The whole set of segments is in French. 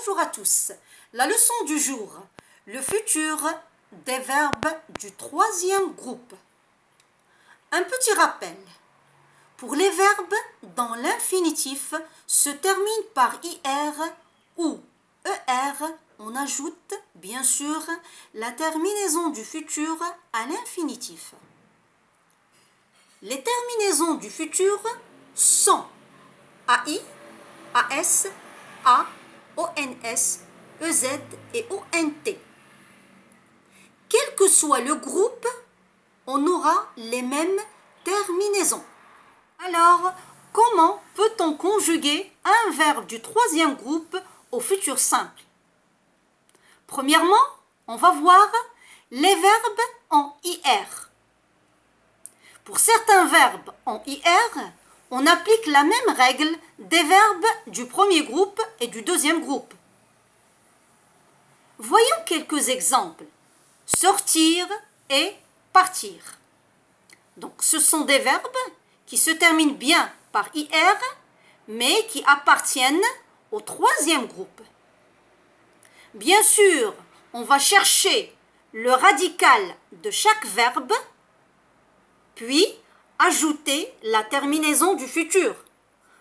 Bonjour à tous. La leçon du jour, le futur des verbes du troisième groupe. Un petit rappel. Pour les verbes dans l'infinitif se terminent par IR ou ER, on ajoute bien sûr la terminaison du futur à l'infinitif. Les terminaisons du futur sont AI, AS, A, ONS, EZ et ONT. Quel que soit le groupe, on aura les mêmes terminaisons. Alors, comment peut-on conjuguer un verbe du troisième groupe au futur simple? Premièrement, on va voir les verbes en IR. Pour certains verbes en IR, on applique la même règle des verbes du premier groupe et du deuxième groupe. Voyons quelques exemples. Sortir et partir. Donc, ce sont des verbes qui se terminent bien par IR, mais qui appartiennent au troisième groupe. Bien sûr, on va chercher le radical de chaque verbe, puis ajouter la terminaison du futur.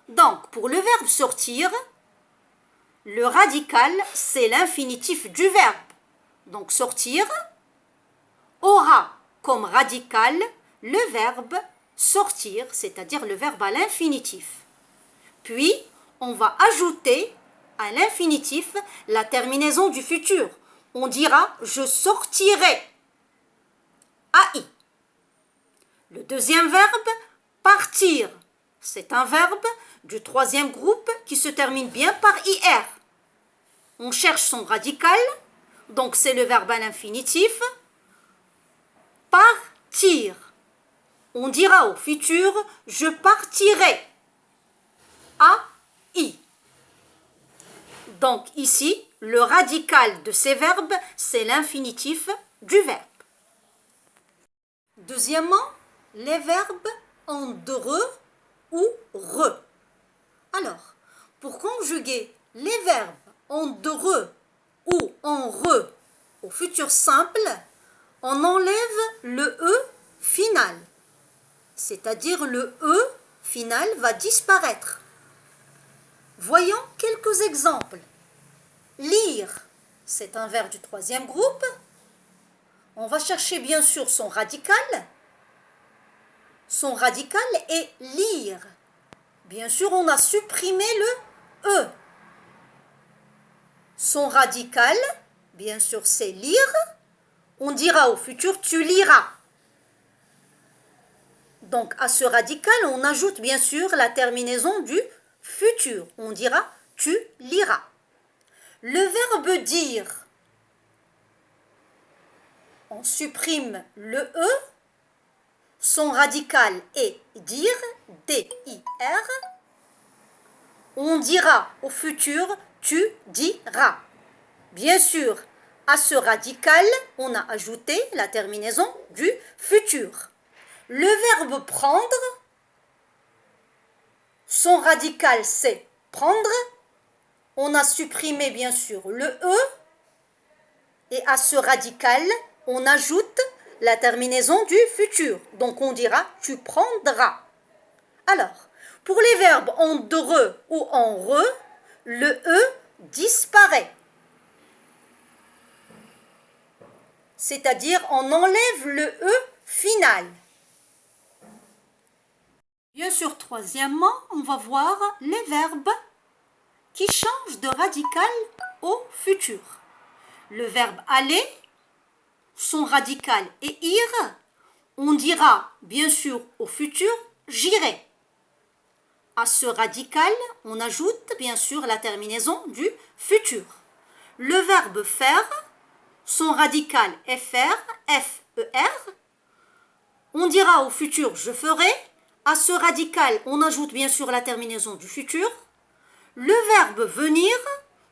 Donc, pour le verbe sortir, le radical, c'est l'infinitif du verbe. Donc, sortir aura comme radical le verbe sortir, c'est-à-dire le verbe à l'infinitif. Puis, on va ajouter à l'infinitif la terminaison du futur. On dira « je sortirai ». AI. Le deuxième verbe, partir. C'est un verbe du troisième groupe qui se termine bien par IR. On cherche son radical, donc c'est le verbe à l'infinitif. Partir. On dira au futur « je partirai ». AI. Donc ici, le radical de ces verbes, c'est l'infinitif du verbe. Deuxièmement, les verbes en DRE ou RE. Alors, pour conjuguer les verbes en DRE ou en RE au futur simple, on enlève le E final. C'est-à-dire le E final va disparaître. Voyons quelques exemples. Lire, c'est un verbe du troisième groupe. On va chercher bien sûr son radical. Son radical est lire. Bien sûr, on a supprimé le E. Son radical, bien sûr, c'est lire. On dira au futur, tu liras. Donc, à ce radical, on ajoute bien sûr la terminaison du futur. On dira, tu liras. Le verbe dire, on supprime le E. Son radical est dire, D-I-R. On dira au futur, tu diras. Bien sûr, à ce radical, on a ajouté la terminaison du futur. Le verbe prendre, son radical c'est prendre. On a supprimé bien sûr le E. Et à ce radical, on ajoute la terminaison du futur. Donc on dira tu prendras. Alors, pour les verbes en DRE ou en RE, le E disparaît. C'est-à-dire on enlève le E final. Bien sûr, troisièmement, on va voir les verbes qui changent de radical au futur. Le verbe aller, son radical est ir. On dira bien sûr au futur j'irai. À ce radical, on ajoute bien sûr la terminaison du futur. Le verbe faire, son radical est faire, F-E-R. On dira au futur je ferai. À ce radical, on ajoute bien sûr la terminaison du futur. Le verbe venir,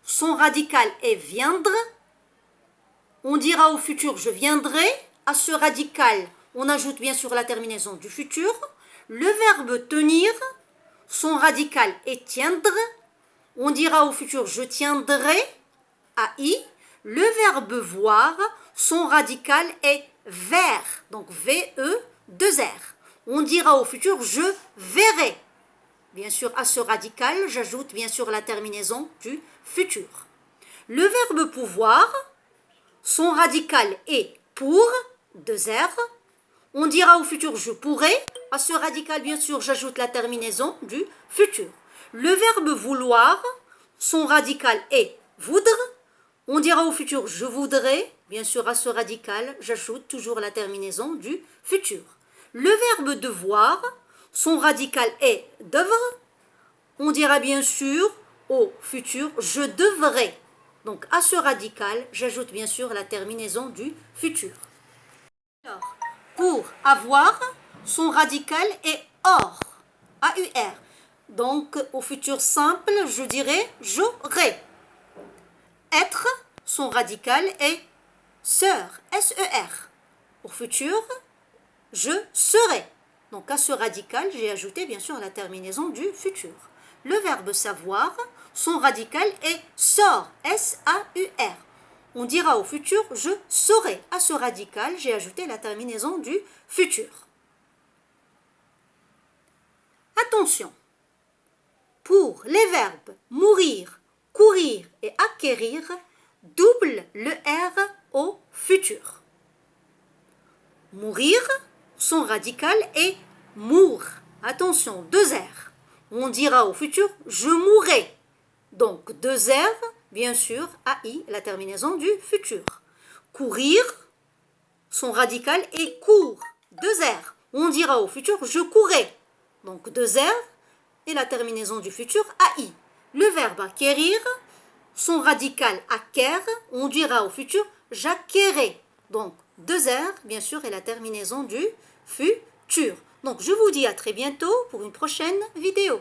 son radical est viendre. On dira au futur je viendrai. À ce radical, on ajoute bien sûr la terminaison du futur. Le verbe tenir, son radical est tiendre. On dira au futur je tiendrai. AI, le verbe voir, son radical est vers, donc V-E-2-R. On dira au futur je verrai. Bien sûr, à ce radical, j'ajoute bien sûr la terminaison du futur. Le verbe pouvoir, son radical est pour, 2R. On dira au futur je pourrai. À ce radical, bien sûr, j'ajoute la terminaison du futur. Le verbe vouloir, son radical est voudre. On dira au futur je voudrais. Bien sûr, à ce radical, j'ajoute toujours la terminaison du futur. Le verbe devoir, son radical est devre. On dira bien sûr au futur je devrais. Donc à ce radical, j'ajoute bien sûr la terminaison du futur. Alors, pour avoir, son radical est or, A-U-R. Donc au futur simple, je dirais j'aurais. Être, son radical est sœur, S-E-R. Au futur, je serai. Donc à ce radical, j'ai ajouté bien sûr la terminaison du futur. Le verbe savoir, son radical est sort, S-A-U-R. On dira au futur je saurai. À ce radical, j'ai ajouté la terminaison du futur. Attention, pour les verbes mourir, courir et acquérir, double le R au futur. Mourir, son radical est mour. Attention, 2R. On dira au futur je mourrai. Donc 2R, bien sûr, AI, la terminaison du futur. Courir, son radical est court. 2R. On dira au futur je courrai. Donc 2R et la terminaison du futur AI. Le verbe acquérir, son radical acquiert, on dira au futur j'acquérai. Donc 2R, bien sûr, et la terminaison du futur. Donc je vous dis à très bientôt pour une prochaine vidéo.